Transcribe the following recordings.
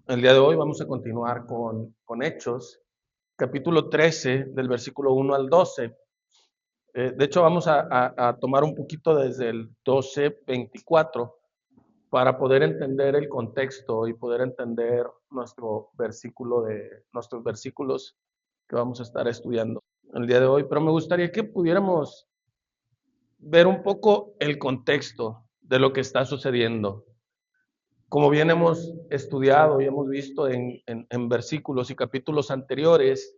El día de hoy vamos a continuar con Hechos, capítulo 13, del versículo 1 al 12. De hecho, vamos a tomar un poquito desde el 12:24 para poder entender el contexto y poder entender nuestros versículos que vamos a estar estudiando el día de hoy. Pero me gustaría que pudiéramos ver un poco el contexto de lo que está sucediendo. Como bien hemos estudiado y hemos visto en versículos y capítulos anteriores,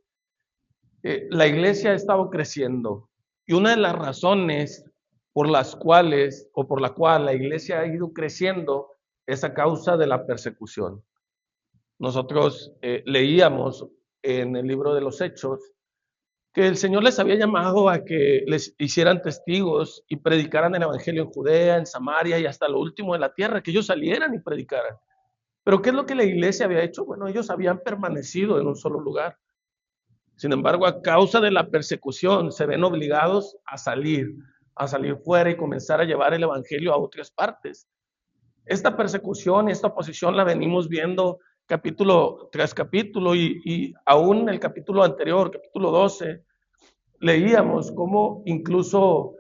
la iglesia ha estado creciendo y una de las razones por las cuales o por la cual la iglesia ha ido creciendo es a causa de la persecución. Nosotros leíamos en el libro de los Hechos que el Señor les había llamado a que les hicieran testigos y predicaran el evangelio en Judea, en Samaria y hasta lo último de la tierra, que ellos salieran y predicaran. Pero ¿qué es lo que la iglesia había hecho? Bueno, ellos habían permanecido en un solo lugar. Sin embargo, a causa de la persecución, se ven obligados a salir fuera y comenzar a llevar el evangelio a otras partes. Esta persecución y esta oposición la venimos viendo capítulo tras capítulo y aún en el capítulo anterior, capítulo 12, leíamos cómo incluso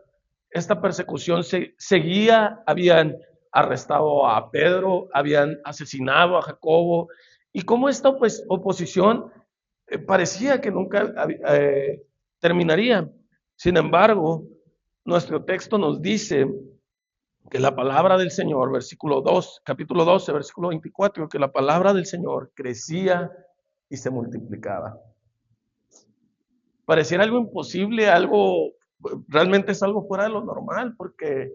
esta persecución seguía, habían arrestado a Pedro, habían asesinado a Jacobo, y cómo esta oposición parecía que nunca terminaría. Sin embargo, nuestro texto nos dice que la palabra del Señor, versículo 2, capítulo 12, versículo 24, que la palabra del Señor crecía y se multiplicaba. Pareciera algo imposible, realmente es algo fuera de lo normal, porque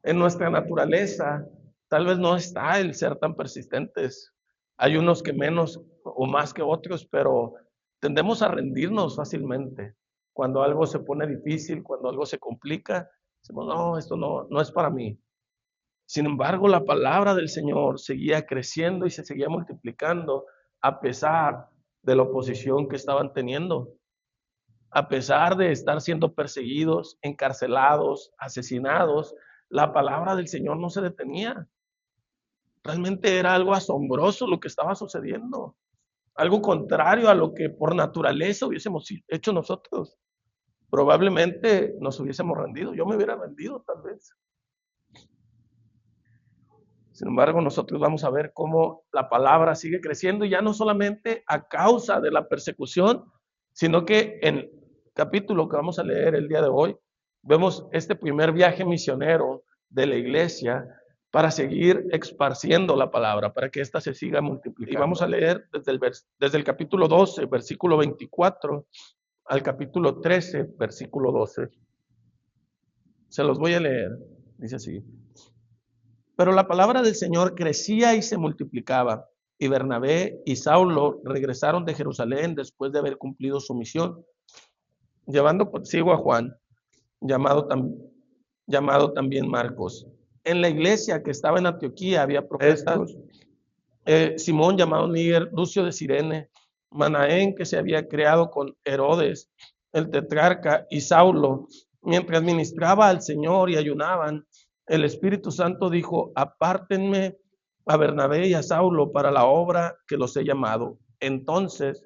en nuestra naturaleza tal vez no está el ser tan persistentes. Hay unos que menos o más que otros, pero tendemos a rendirnos fácilmente. Cuando algo se pone difícil, cuando algo se complica, decimos, no, esto no es para mí. Sin embargo, la palabra del Señor seguía creciendo y se seguía multiplicando a pesar de la oposición que estaban teniendo, a pesar de estar siendo perseguidos, encarcelados, asesinados. La palabra del Señor no se detenía. Realmente era algo asombroso lo que estaba sucediendo, algo contrario a lo que por naturaleza hubiésemos hecho nosotros. Probablemente nos hubiésemos rendido, yo me hubiera rendido tal vez. Sin embargo, nosotros vamos a ver cómo la palabra sigue creciendo, y ya no solamente a causa de la persecución, sino que en el capítulo que vamos a leer el día de hoy, vemos este primer viaje misionero de la iglesia para seguir esparciendo la palabra, para que ésta se siga multiplicando. Y vamos a leer desde el capítulo 12, versículo 24, al capítulo 13, versículo 12. Se los voy a leer. Dice así: pero la palabra del Señor crecía y se multiplicaba, y Bernabé y Saulo regresaron de Jerusalén después de haber cumplido su misión, llevando consigo a Juan, llamado, llamado también Marcos. En la iglesia que estaba en Antioquía había profetas, Simón llamado Níger, Lucio de Cirene, Manaén, que se había creado con Herodes, el tetrarca, y Saulo. Mientras ministraba al Señor y ayunaban, el Espíritu Santo dijo: apártenme a Bernabé y a Saulo para la obra que los he llamado. Entonces,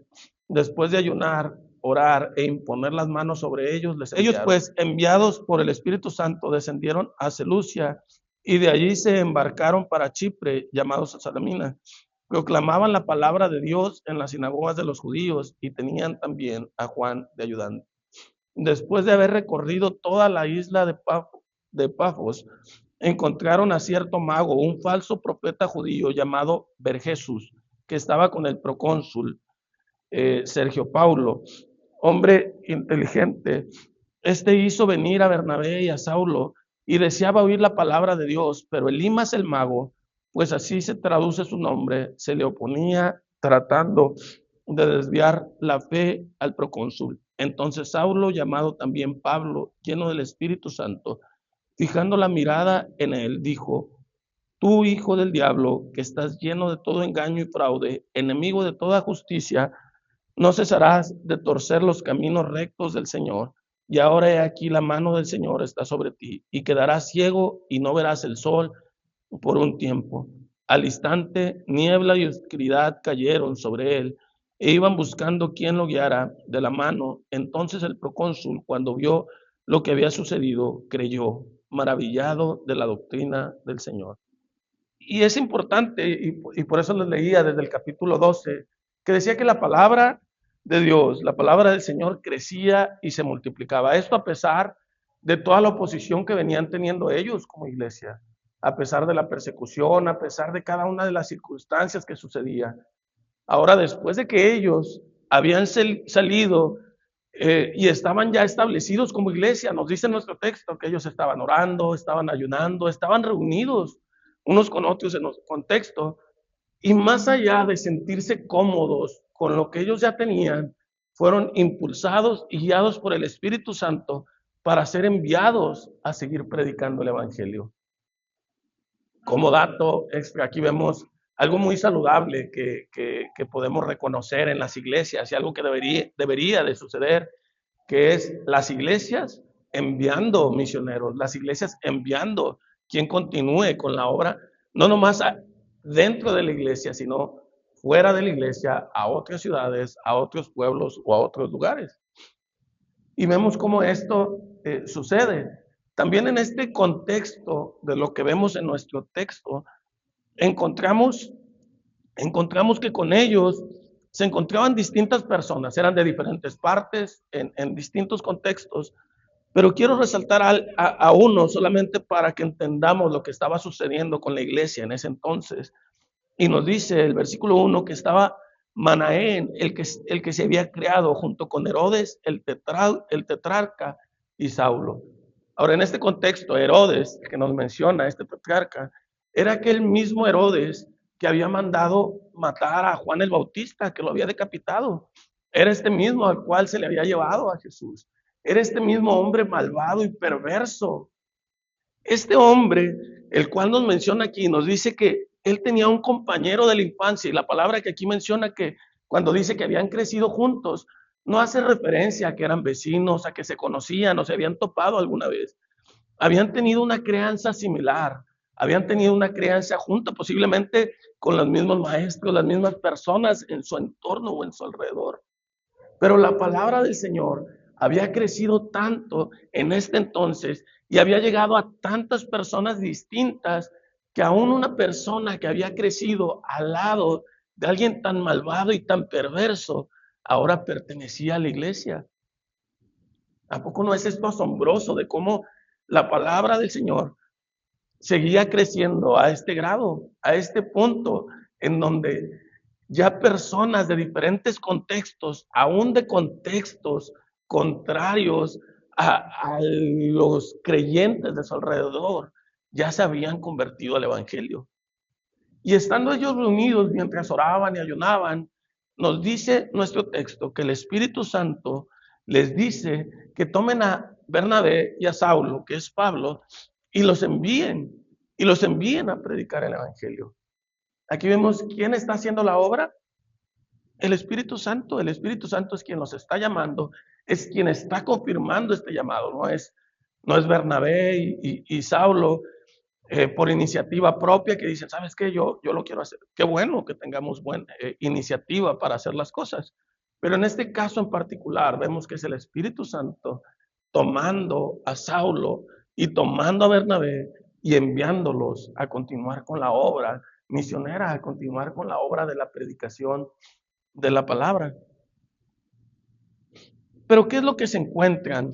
después de ayunar, orar e imponer las manos sobre ellos, ellos pues, enviados por el Espíritu Santo, descendieron a Seleucia, y de allí se embarcaron para Chipre, llamados Salamina. Proclamaban la palabra de Dios en las sinagogas de los judíos, y tenían también a Juan de ayudante. Después de haber recorrido toda la isla de Pafos, encontraron a cierto mago, un falso profeta judío llamado Verjesús, que estaba con el procónsul Sergio Paulo, hombre inteligente. Este hizo venir a Bernabé y a Saulo y deseaba oír la palabra de Dios, pero Elimas el mago, pues así se traduce su nombre, se le oponía tratando de desviar la fe al procónsul. Entonces Saulo, llamado también Pablo, lleno del Espíritu Santo, fijando la mirada en él, dijo: tú, hijo del diablo, que estás lleno de todo engaño y fraude, enemigo de toda justicia, no cesarás de torcer los caminos rectos del Señor. Y ahora he aquí, la mano del Señor está sobre ti, y quedarás ciego y no verás el sol por un tiempo. Al instante, niebla y oscuridad cayeron sobre él e iban buscando quién lo guiara de la mano. Entonces el procónsul, cuando vio lo que había sucedido, creyó, maravillado de la doctrina del Señor. Y es importante, y por eso les leía desde el capítulo 12, que decía que la palabra de Dios, la palabra del Señor crecía y se multiplicaba. Esto a pesar de toda la oposición que venían teniendo ellos como iglesia, a pesar de la persecución, a pesar de cada una de las circunstancias que sucedían. Ahora, después de que ellos habían salido y estaban ya establecidos como iglesia, nos dice nuestro texto que ellos estaban orando, estaban ayunando, estaban reunidos unos con otros en nuestro contexto, y más allá de sentirse cómodos con lo que ellos ya tenían, fueron impulsados y guiados por el Espíritu Santo para ser enviados a seguir predicando el Evangelio. Como dato extra, aquí vemos algo muy saludable que podemos reconocer en las iglesias y algo que debería de suceder, que es las iglesias enviando misioneros, las iglesias enviando quien continúe con la obra, no nomás dentro de la iglesia, sino fuera de la iglesia, a otras ciudades, a otros pueblos o a otros lugares. Y vemos cómo esto sucede. También en este contexto de lo que vemos en nuestro texto, encontramos que con ellos se encontraban distintas personas, eran de diferentes partes, en distintos contextos, pero quiero resaltar a uno solamente para que entendamos lo que estaba sucediendo con la iglesia en ese entonces. Y nos dice el versículo 1 que estaba Manaén, el que se había creado junto con Herodes, el tetrarca, y Saulo. Ahora, en este contexto, Herodes, que nos menciona este tetrarca, era aquel mismo Herodes que había mandado matar a Juan el Bautista, que lo había decapitado. Era este mismo al cual se le había llevado a Jesús. Era este mismo hombre malvado y perverso. Este hombre, el cual nos menciona aquí, nos dice que él tenía un compañero de la infancia, y la palabra que aquí menciona que cuando dice que habían crecido juntos, no hace referencia a que eran vecinos, a que se conocían o se habían topado alguna vez. Habían tenido una crianza similar, habían tenido una crianza junta, posiblemente con los mismos maestros, las mismas personas en su entorno o en su alrededor. Pero la palabra del Señor había crecido tanto en este entonces y había llegado a tantas personas distintas que aún una persona que había crecido al lado de alguien tan malvado y tan perverso, ahora pertenecía a la iglesia. ¿A poco no es esto asombroso de cómo la palabra del Señor seguía creciendo a este grado, a este punto en donde ya personas de diferentes contextos, aún de contextos contrarios a los creyentes de su alrededor, ya se habían convertido al Evangelio? Y estando ellos reunidos mientras oraban y ayunaban, nos dice nuestro texto que el Espíritu Santo les dice que tomen a Bernabé y a Saulo, que es Pablo, y los envíen a predicar el Evangelio. Aquí vemos quién está haciendo la obra. El Espíritu Santo es quien nos está llamando, es quien está confirmando este llamado, no es Bernabé y Saulo por iniciativa propia que dicen, ¿sabes qué? Yo lo quiero hacer. Qué bueno que tengamos buena iniciativa para hacer las cosas. Pero en este caso en particular vemos que es el Espíritu Santo tomando a Saulo y tomando a Bernabé y enviándolos a continuar con la obra misionera, a continuar con la obra de la predicación de la palabra. Pero ¿qué es lo que se encuentran?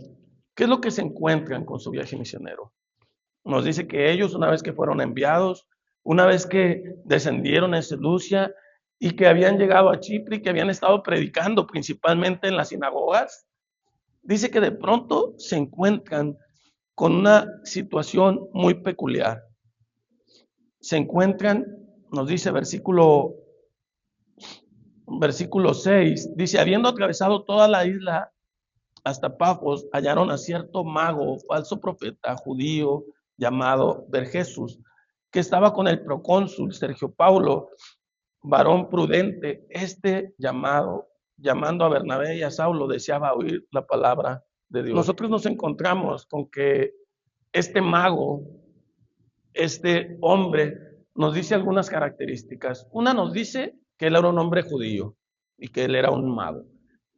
¿Qué es lo que se encuentran con su viaje misionero? Nos dice que ellos, una vez que fueron enviados, una vez que descendieron en Seleucia y que habían llegado a Chipre y que habían estado predicando principalmente en las sinagogas, dice que de pronto se encuentran con una situación muy peculiar. Se encuentran, nos dice versículo 6, dice, habiendo atravesado toda la isla hasta Pafos, hallaron a cierto mago, falso profeta judío, llamado Jesús, que estaba con el procónsul Sergio Paulo, varón prudente. Llamando a Bernabé y a Saulo, deseaba oír la palabra de Dios. Nosotros nos encontramos con que este mago, este hombre, nos dice algunas características. Una nos dice que él era un hombre judío y que él era un mago.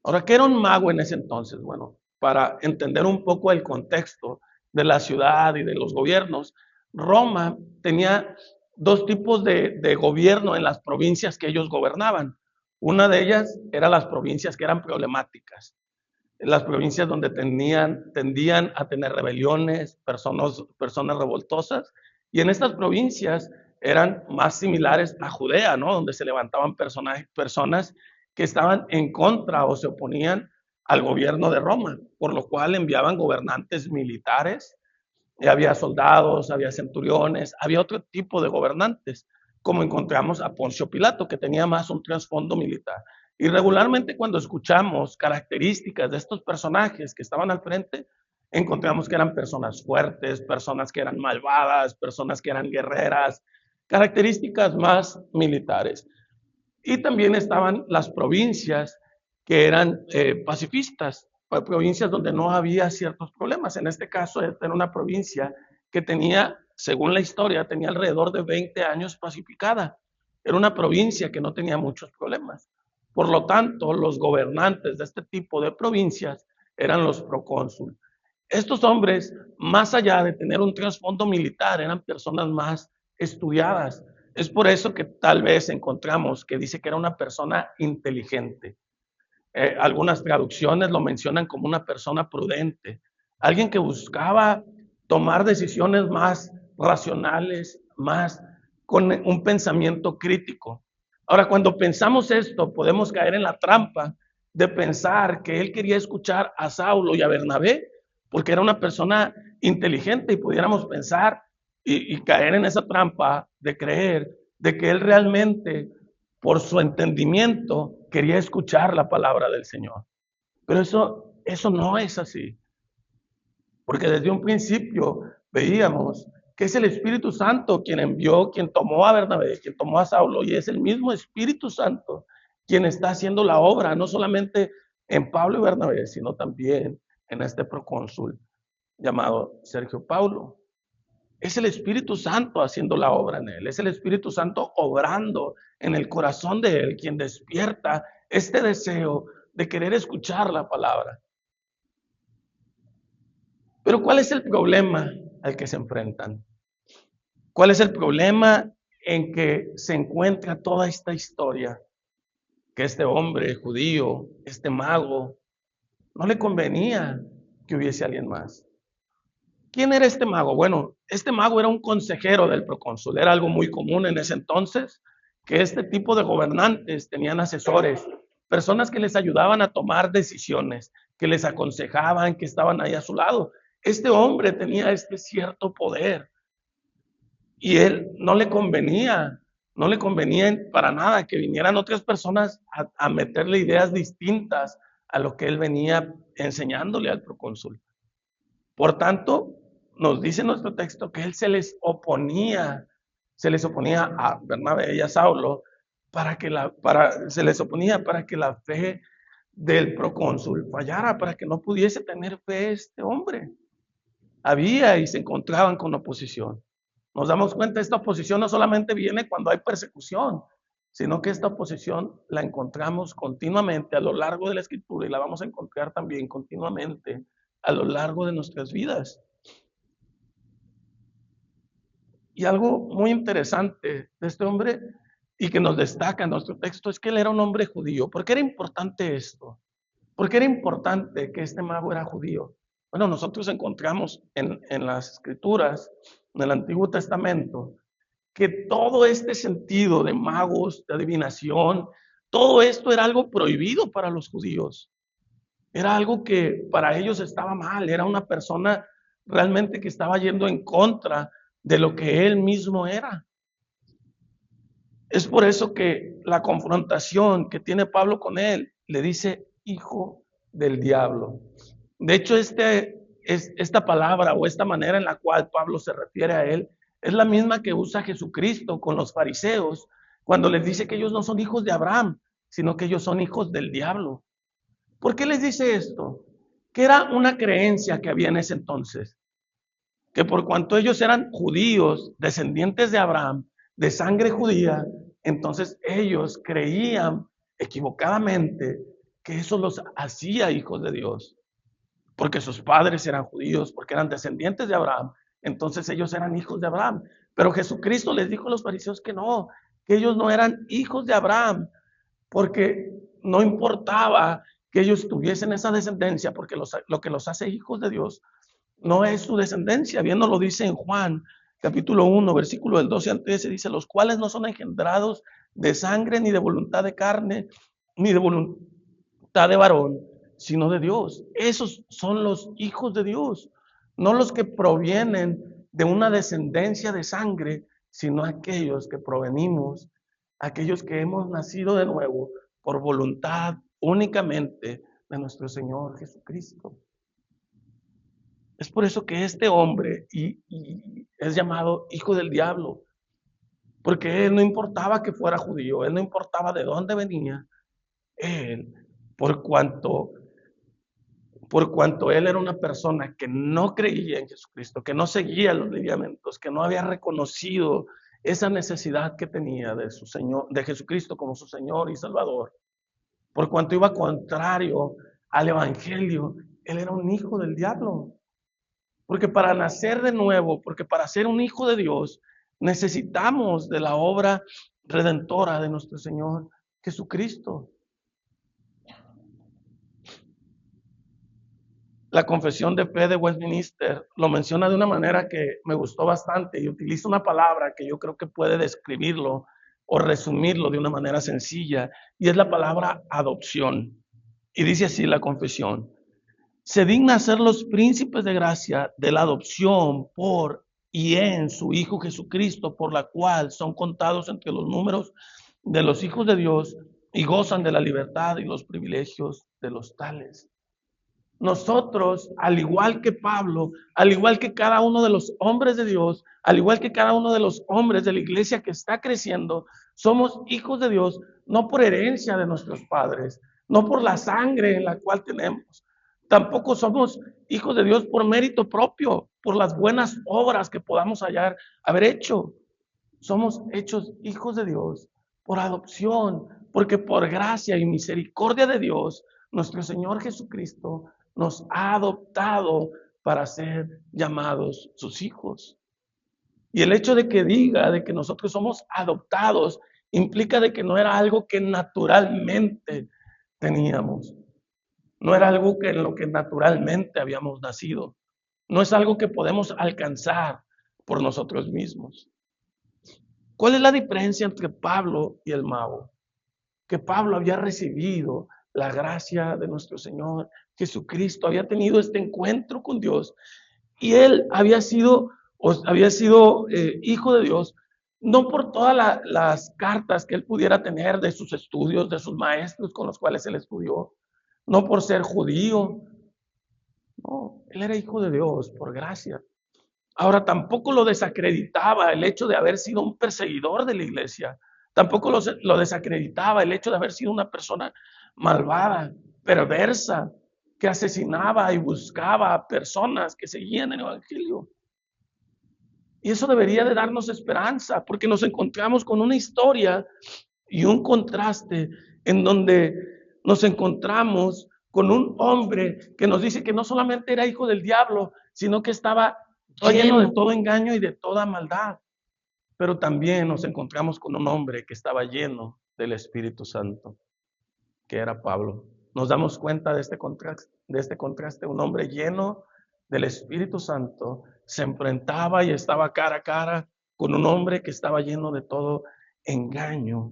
Ahora, ¿qué era un mago en ese entonces? Bueno, para entender un poco el contexto de la ciudad y de los gobiernos, Roma tenía dos tipos de gobierno en las provincias que ellos gobernaban. Una de ellas era las provincias que eran problemáticas, las provincias donde tendían a tener rebeliones, personas revoltosas, y en estas provincias eran más similares a Judea, ¿no? Donde se levantaban personas que estaban en contra o se oponían al gobierno de Roma, por lo cual enviaban gobernantes militares, y había soldados, había centuriones, había otro tipo de gobernantes, como encontramos a Poncio Pilato, que tenía más un trasfondo militar. Y regularmente cuando escuchamos características de estos personajes que estaban al frente, encontramos que eran personas fuertes, personas que eran malvadas, personas que eran guerreras, características más militares. Y también estaban las provincias que eran pacifistas, provincias donde no había ciertos problemas. En este caso, esta era una provincia que tenía, según la historia, tenía alrededor de 20 años pacificada. Era una provincia que no tenía muchos problemas. Por lo tanto, los gobernantes de este tipo de provincias eran los procónsul. Estos hombres, más allá de tener un trasfondo militar, eran personas más estudiadas. Es por eso que tal vez encontramos que dice que era una persona inteligente. Algunas traducciones lo mencionan como una persona prudente, alguien que buscaba tomar decisiones más racionales, más con un pensamiento crítico. Ahora, cuando pensamos esto, podemos caer en la trampa de pensar que él quería escuchar a Saulo y a Bernabé, porque era una persona inteligente y pudiéramos pensar y caer en esa trampa de creer de que él realmente por su entendimiento, quería escuchar la palabra del Señor. Pero eso no es así, porque desde un principio veíamos que es el Espíritu Santo quien envió, quien tomó a Bernabé, quien tomó a Saulo, y es el mismo Espíritu Santo quien está haciendo la obra, no solamente en Pablo y Bernabé, sino también en este procónsul llamado Sergio Paulo. Es el Espíritu Santo haciendo la obra en él, es el Espíritu Santo obrando en el corazón de él, quien despierta este deseo de querer escuchar la palabra. Pero ¿cuál es el problema al que se enfrentan? ¿Cuál es el problema en que se encuentra toda esta historia? Que este hombre judío, este mago, no le convenía que hubiese alguien más. ¿Quién era este mago? Bueno, este mago era un consejero del procónsul. Era algo muy común en ese entonces que este tipo de gobernantes tenían asesores, personas que les ayudaban a tomar decisiones, que les aconsejaban, que estaban ahí a su lado. Este hombre tenía este cierto poder y él no le convenía para nada que vinieran otras personas a meterle ideas distintas a lo que él venía enseñándole al procónsul. Por tanto, nos dice nuestro texto que él se les oponía a Bernabé y a Saulo se les oponía para que la fe del procónsul fallara, para que no pudiese tener fe este hombre. Había y se encontraban con oposición. Nos damos cuenta, esta oposición no solamente viene cuando hay persecución, sino que esta oposición la encontramos continuamente a lo largo de la escritura y la vamos a encontrar también continuamente a lo largo de nuestras vidas. Y algo muy interesante de este hombre y que nos destaca en nuestro texto es que él era un hombre judío. ¿Por qué era importante esto? ¿Por qué era importante que este mago era judío? Bueno, nosotros encontramos en las escrituras, en el Antiguo Testamento, que todo este sentido de magos, de adivinación, todo esto era algo prohibido para los judíos. Era algo que para ellos estaba mal, era una persona realmente que estaba yendo en contra de lo que él mismo era. Es por eso que la confrontación que tiene Pablo con él le dice hijo del diablo. De hecho, esta palabra o esta manera en la cual Pablo se refiere a él es la misma que usa Jesucristo con los fariseos cuando les dice que ellos no son hijos de Abraham, sino que ellos son hijos del diablo. ¿Por qué les dice esto? Que era una creencia que había en ese entonces, que por cuanto ellos eran judíos, descendientes de Abraham, de sangre judía, entonces ellos creían equivocadamente que eso los hacía hijos de Dios, porque sus padres eran judíos, porque eran descendientes de Abraham, entonces ellos eran hijos de Abraham. Pero Jesucristo les dijo a los fariseos que ellos no eran hijos de Abraham, porque no importaba que ellos tuviesen esa descendencia, porque lo que los hace hijos de Dios no es su descendencia. Bien nos lo dice en Juan, capítulo 1, versículo del 12 al 13, dice, los cuales no son engendrados de sangre, ni de voluntad de carne, ni de voluntad de varón, sino de Dios. Esos son los hijos de Dios, no los que provienen de una descendencia de sangre, sino aquellos que provenimos, aquellos que hemos nacido de nuevo por voluntad únicamente de nuestro Señor Jesucristo. Es por eso que este hombre es llamado hijo del diablo, porque él no importaba que fuera judío, él no importaba de dónde venía, él, por cuanto él era una persona que no creía en Jesucristo, que no seguía los lineamientos, que no había reconocido esa necesidad que tenía de su Señor, de Jesucristo como su Señor y Salvador, por cuanto iba contrario al evangelio, él era un hijo del diablo. Porque para nacer de nuevo, porque para ser un hijo de Dios, necesitamos de la obra redentora de nuestro Señor Jesucristo. La Confesión de Fe de Westminster lo menciona de una manera que me gustó bastante y utiliza una palabra que yo creo que puede describirlo o resumirlo de una manera sencilla, y es la palabra adopción. Y dice así la confesión: se digna ser los príncipes de gracia de la adopción por y en su Hijo Jesucristo, por la cual son contados entre los números de los hijos de Dios y gozan de la libertad y los privilegios de los tales. Nosotros, al igual que Pablo, al igual que cada uno de los hombres de Dios, al igual que cada uno de los hombres de la iglesia que está creciendo, somos hijos de Dios, no por herencia de nuestros padres, no por la sangre en la cual tenemos. Tampoco somos hijos de Dios por mérito propio, por las buenas obras que podamos haber hecho. Somos hechos hijos de Dios por adopción, porque por gracia y misericordia de Dios, nuestro Señor Jesucristo nos ha adoptado para ser llamados sus hijos. Y el hecho de que diga de que nosotros somos adoptados implica de que no era algo que naturalmente teníamos. No era algo que en lo que naturalmente habíamos nacido. No es algo que podemos alcanzar por nosotros mismos. ¿Cuál es la diferencia entre Pablo y el mago? Que Pablo había recibido la gracia de nuestro Señor Jesucristo, había tenido este encuentro con Dios y él había sido hijo de Dios, no por todas las cartas que él pudiera tener de sus estudios, de sus maestros con los cuales él estudió, no por ser judío, no, él era hijo de Dios por gracia. Ahora, tampoco lo desacreditaba el hecho de haber sido un perseguidor de la iglesia. Tampoco lo desacreditaba el hecho de haber sido una persona malvada, perversa, que asesinaba y buscaba a personas que seguían el evangelio. Y eso debería de darnos esperanza, porque nos encontramos con una historia y un contraste en donde nos encontramos con un hombre que nos dice que no solamente era hijo del diablo, sino que estaba lleno de todo engaño y de toda maldad. Pero también nos encontramos con un hombre que estaba lleno del Espíritu Santo, que era Pablo. Nos damos cuenta de este contraste, un hombre lleno del Espíritu Santo se enfrentaba y estaba cara a cara con un hombre que estaba lleno de todo engaño,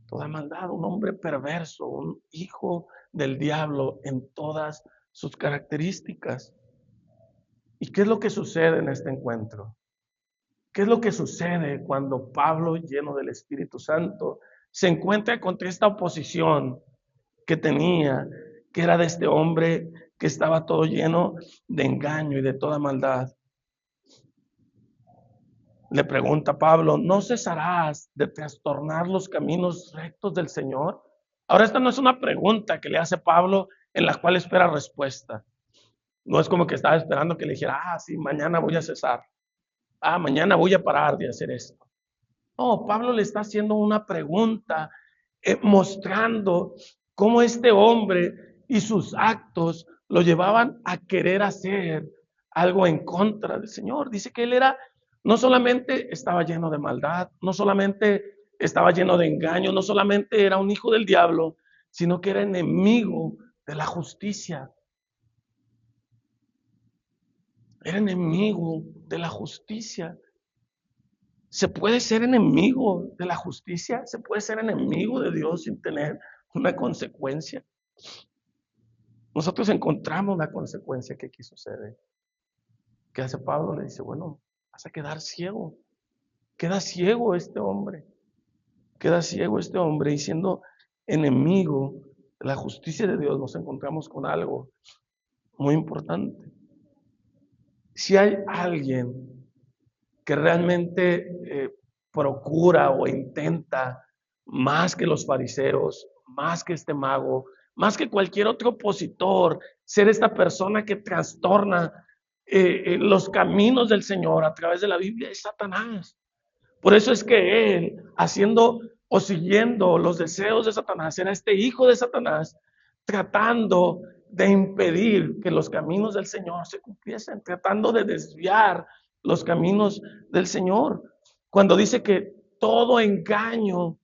toda maldad, un hombre perverso, un hijo del diablo en todas sus características. ¿Y qué es lo que sucede en este encuentro? ¿Qué es lo que sucede cuando Pablo, lleno del Espíritu Santo, se encuentra contra esta oposición que tenía, que era de este hombre que estaba todo lleno de engaño y de toda maldad? Le pregunta Pablo: ¿no cesarás de trastornar los caminos rectos del Señor? Ahora, esta no es una pregunta que le hace Pablo en la cual espera respuesta. No es como que estaba esperando que le dijera: sí, mañana voy a cesar. Mañana voy a parar de hacer esto. No, Pablo le está haciendo una pregunta, mostrando cómo este hombre y sus actos lo llevaban a querer hacer algo en contra del Señor. Dice que él era, no solamente estaba lleno de maldad, no solamente estaba lleno de engaño, no solamente era un hijo del diablo, sino que era enemigo de la justicia. Era enemigo de la justicia. ¿Se puede ser enemigo de la justicia? ¿Se puede ser enemigo de Dios sin tener una consecuencia? Nosotros encontramos la consecuencia que aquí sucede. ¿Qué hace Pablo? Le dice, bueno, vas a quedar ciego. Queda ciego este hombre. Queda ciego este hombre y siendo enemigo de la justicia de Dios nos encontramos con algo muy importante. Si hay alguien que realmente procura o intenta más que los fariseos, más que este mago, más que cualquier otro opositor, ser esta persona que trastorna los caminos del Señor a través de la Biblia, es Satanás. Por eso es que él, haciendo o siguiendo los deseos de Satanás, era este hijo de Satanás, tratando de impedir que los caminos del Señor se cumpliesen, tratando de desviar los caminos del Señor. Cuando dice que todo engaño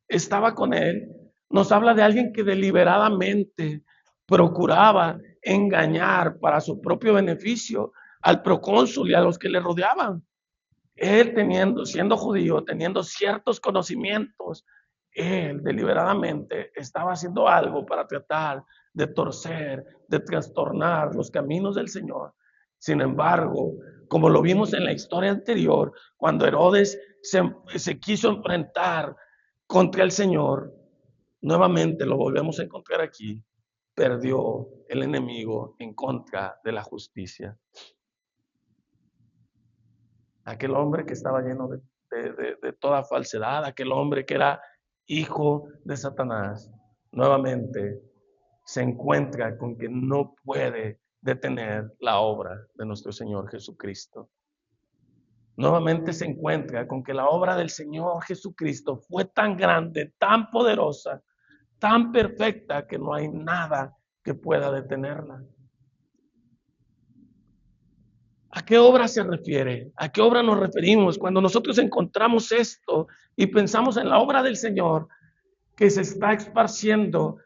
estaba con él, nos habla de alguien que deliberadamente procuraba engañar para su propio beneficio al procónsul y a los que le rodeaban. Él siendo judío, teniendo ciertos conocimientos, él deliberadamente estaba haciendo algo para tratar de torcer, de trastornar los caminos del Señor. Sin embargo, como lo vimos en la historia anterior, cuando Herodes se quiso enfrentar contra el Señor, nuevamente lo volvemos a encontrar aquí, perdió el enemigo en contra de la justicia. Aquel hombre que estaba lleno de toda falsedad, aquel hombre que era hijo de Satanás, nuevamente se encuentra con que no puede detener la obra de nuestro Señor Jesucristo. Nuevamente se encuentra con que la obra del Señor Jesucristo fue tan grande, tan poderosa, tan perfecta, que no hay nada que pueda detenerla. ¿A qué obra se refiere? ¿A qué obra nos referimos? Cuando nosotros encontramos esto y pensamos en la obra del Señor que se está esparciendo,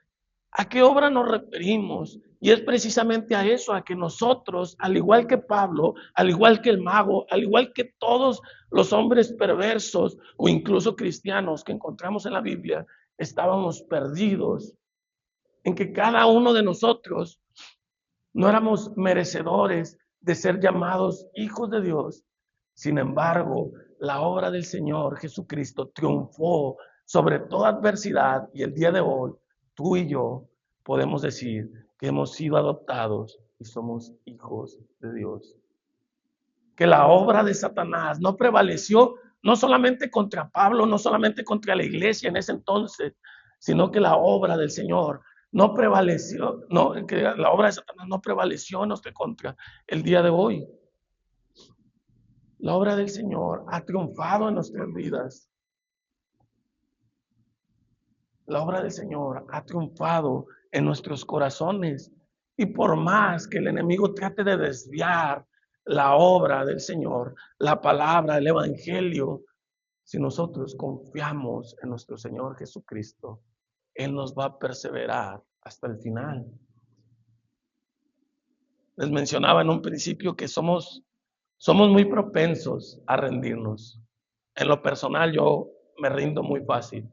¿a qué obra nos referimos? Y es precisamente a eso, a que nosotros, al igual que Pablo, al igual que el mago, al igual que todos los hombres perversos o incluso cristianos que encontramos en la Biblia, estábamos perdidos, en que cada uno de nosotros no éramos merecedores de ser llamados hijos de Dios. Sin embargo, la obra del Señor Jesucristo triunfó sobre toda adversidad y el día de hoy, tú y yo podemos decir que hemos sido adoptados y somos hijos de Dios. Que la obra de Satanás no prevaleció no solamente contra Pablo, no solamente contra la iglesia en ese entonces, sino que la obra del Señor no prevaleció, no, que la obra de Satanás no prevaleció en nuestra contra el día de hoy. La obra del Señor ha triunfado en nuestras vidas. La obra del Señor ha triunfado en nuestros corazones. Y por más que el enemigo trate de desviar la obra del Señor, la palabra, el evangelio, si nosotros confiamos en nuestro Señor Jesucristo, Él nos va a perseverar hasta el final. Les mencionaba en un principio que somos muy propensos a rendirnos. En lo personal, yo me rindo muy fácil.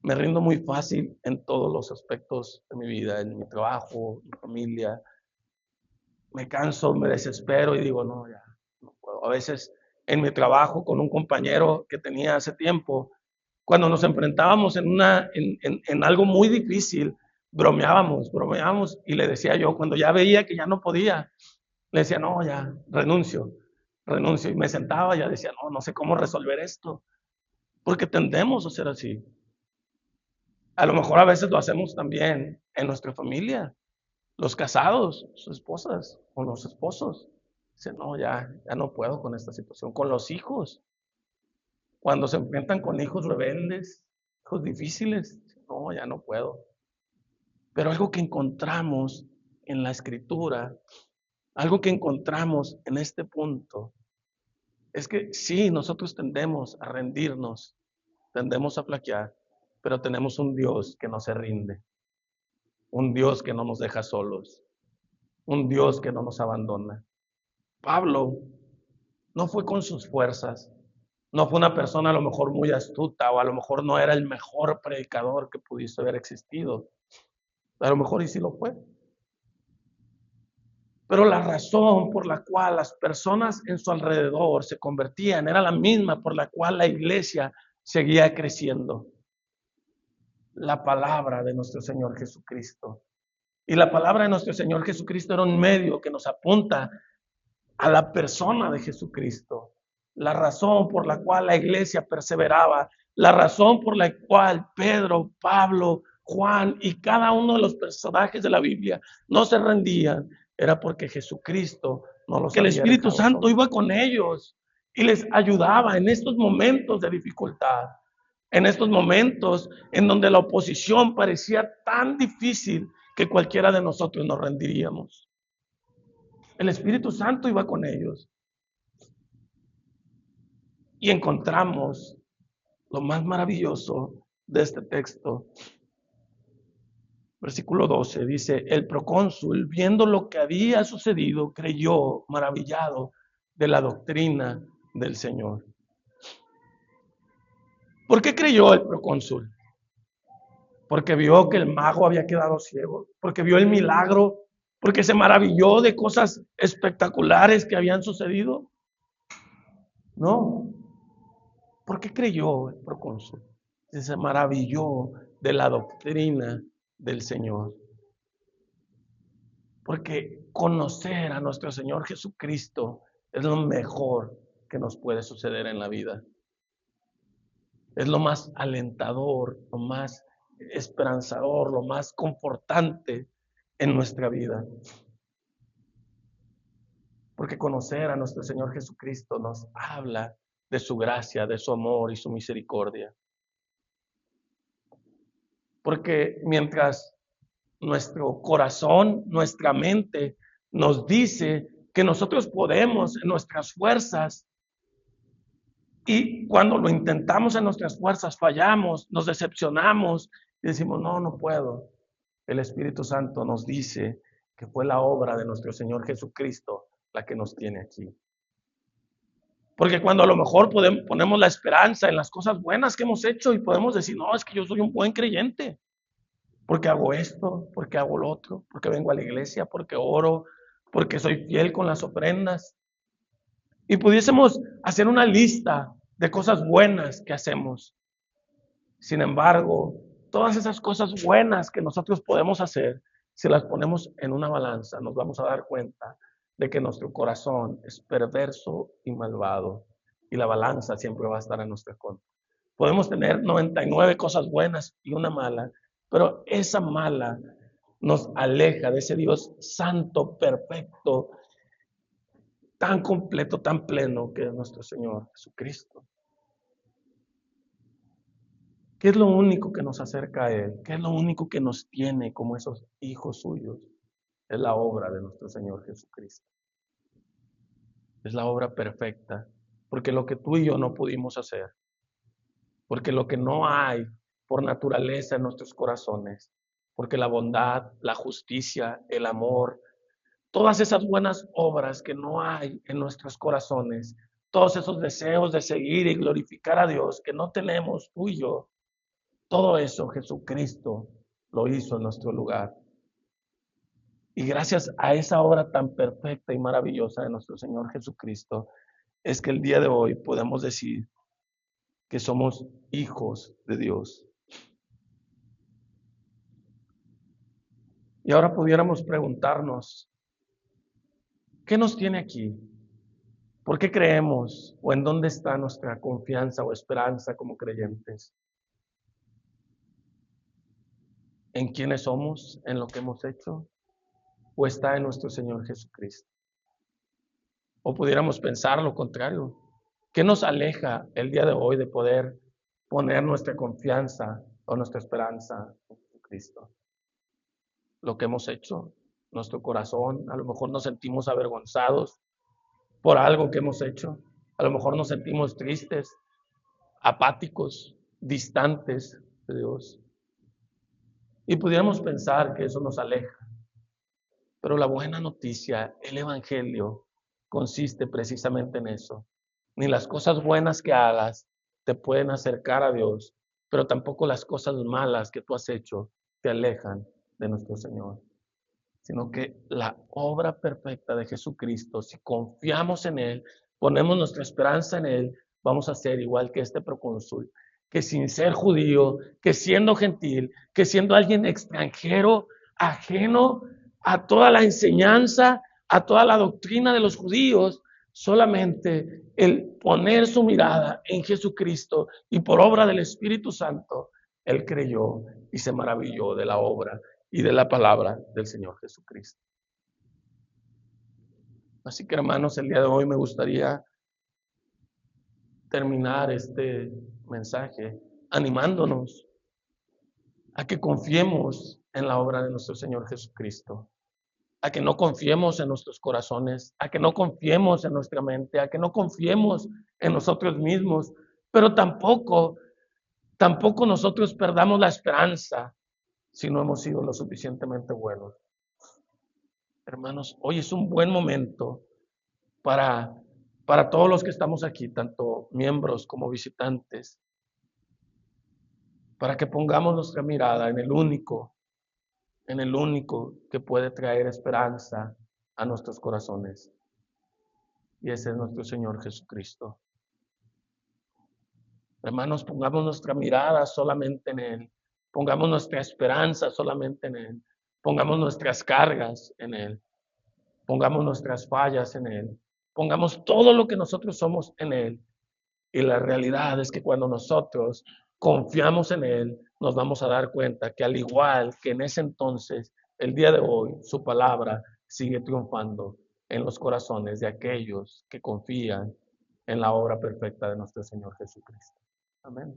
Me rindo muy fácil en todos los aspectos de mi vida, en mi trabajo, mi familia. Me canso, me desespero y digo, no, ya, no puedo. A veces en mi trabajo con un compañero que tenía hace tiempo, cuando nos enfrentábamos en algo muy difícil, bromeábamos y le decía yo, cuando ya veía que ya no podía, le decía, no, ya, renuncio. Y me sentaba y ya decía, no, no sé cómo resolver esto, porque tendemos a ser así. A lo mejor a veces lo hacemos también en nuestra familia, los casados, sus esposas o los esposos. Dicen, no, ya no puedo con esta situación, con los hijos. Cuando se enfrentan con hijos rebeldes, hijos difíciles, no, ya no puedo. Pero algo que encontramos en la Escritura, algo que encontramos en este punto, es que sí, nosotros tendemos a rendirnos, tendemos a flaquear, pero tenemos un Dios que no se rinde, un Dios que no nos deja solos, un Dios que no nos abandona. Pablo no fue con sus fuerzas, no fue una persona a lo mejor muy astuta o a lo mejor no era el mejor predicador que pudiese haber existido. A lo mejor y sí lo fue. Pero la razón por la cual las personas en su alrededor se convertían era la misma por la cual la iglesia seguía creciendo. La palabra de nuestro Señor Jesucristo. Y la palabra de nuestro Señor Jesucristo era un medio que nos apunta a la persona de Jesucristo. La razón por la cual la iglesia perseveraba, la razón por la cual Pedro, Pablo, Juan y cada uno de los personajes de la Biblia no se rendían, era porque Jesucristo no los había dejado. Que el Espíritu Santo iba con ellos y les ayudaba en estos momentos de dificultad, en estos momentos en donde la oposición parecía tan difícil que cualquiera de nosotros nos rendiríamos. El Espíritu Santo iba con ellos. Y encontramos lo más maravilloso de este texto. Versículo 12 dice, el procónsul, viendo lo que había sucedido, creyó maravillado de la doctrina del Señor. ¿Por qué creyó el procónsul? Porque vio que el mago había quedado ciego, porque vio el milagro, porque se maravilló de cosas espectaculares que habían sucedido. No. ¿Por qué creyó el procónsul? Se maravilló de la doctrina del Señor. Porque conocer a nuestro Señor Jesucristo es lo mejor que nos puede suceder en la vida. Es lo más alentador, lo más esperanzador, lo más confortante en nuestra vida. Porque conocer a nuestro Señor Jesucristo nos habla de su gracia, de su amor y su misericordia. Porque mientras nuestro corazón, nuestra mente nos dice que nosotros podemos en nuestras fuerzas, y cuando lo intentamos en nuestras fuerzas fallamos, nos decepcionamos y decimos, no, no puedo. El Espíritu Santo nos dice que fue la obra de nuestro Señor Jesucristo la que nos tiene aquí. Porque cuando a lo mejor ponemos la esperanza en las cosas buenas que hemos hecho y podemos decir, no, es que yo soy un buen creyente, porque hago esto, porque hago lo otro, porque vengo a la iglesia, porque oro, porque soy fiel con las ofrendas. Y pudiésemos hacer una lista de cosas buenas que hacemos. Sin embargo, todas esas cosas buenas que nosotros podemos hacer, si las ponemos en una balanza, nos vamos a dar cuenta de que nuestro corazón es perverso y malvado. Y la balanza siempre va a estar en nuestra contra. Podemos tener 99 cosas buenas y una mala, pero esa mala nos aleja de ese Dios santo, perfecto, tan completo, tan pleno que es nuestro Señor Jesucristo. ¿Qué es lo único que nos acerca a Él? ¿Qué es lo único que nos tiene como esos hijos suyos? Es la obra de nuestro Señor Jesucristo. Es la obra perfecta, porque lo que tú y yo no pudimos hacer, porque lo que no hay por naturaleza en nuestros corazones, porque la bondad, la justicia, el amor, todas esas buenas obras que no hay en nuestros corazones, todos esos deseos de seguir y glorificar a Dios que no tenemos tú y yo, todo eso Jesucristo lo hizo en nuestro lugar. Y gracias a esa obra tan perfecta y maravillosa de nuestro Señor Jesucristo, es que el día de hoy podemos decir que somos hijos de Dios. Y ahora pudiéramos preguntarnos, ¿qué nos tiene aquí? ¿Por qué creemos? ¿O en dónde está nuestra confianza o esperanza como creyentes? ¿En quiénes somos? ¿En lo que hemos hecho? ¿O está en nuestro Señor Jesucristo? O pudiéramos pensar lo contrario. ¿Qué nos aleja el día de hoy de poder poner nuestra confianza o nuestra esperanza en Jesucristo? Lo que hemos hecho, nuestro corazón, a lo mejor nos sentimos avergonzados por algo que hemos hecho, a lo mejor nos sentimos tristes, apáticos, distantes de Dios. Y pudiéramos pensar que eso nos aleja, pero la buena noticia, el Evangelio, consiste precisamente en eso. Ni las cosas buenas que hagas te pueden acercar a Dios, pero tampoco las cosas malas que tú has hecho te alejan de nuestro Señor. Sino que la obra perfecta de Jesucristo, si confiamos en Él, ponemos nuestra esperanza en Él, vamos a ser igual que este procónsul, que sin ser judío, que siendo gentil, que siendo alguien extranjero, ajeno a toda la enseñanza, a toda la doctrina de los judíos, solamente el poner su mirada en Jesucristo y por obra del Espíritu Santo, él creyó y se maravilló de la obra y de la palabra del Señor Jesucristo. Así que, hermanos, el día de hoy me gustaría terminar este mensaje animándonos a que confiemos en la obra de nuestro Señor Jesucristo, a que no confiemos en nuestros corazones, a que no confiemos en nuestra mente, a que no confiemos en nosotros mismos, pero tampoco nosotros perdamos la esperanza si no hemos sido lo suficientemente buenos. Hermanos, hoy es un buen momento para, para todos los que estamos aquí, tanto miembros como visitantes, para que pongamos nuestra mirada en el único que puede traer esperanza a nuestros corazones. Y ese es nuestro Señor Jesucristo. Hermanos, pongamos nuestra mirada solamente en Él. Pongamos nuestra esperanza solamente en Él. Pongamos nuestras cargas en Él. Pongamos nuestras fallas en Él. Pongamos todo lo que nosotros somos en Él. Y la realidad es que cuando nosotros confiamos en Él, nos vamos a dar cuenta que al igual que en ese entonces, el día de hoy, su palabra sigue triunfando en los corazones de aquellos que confían en la obra perfecta de nuestro Señor Jesucristo. Amén.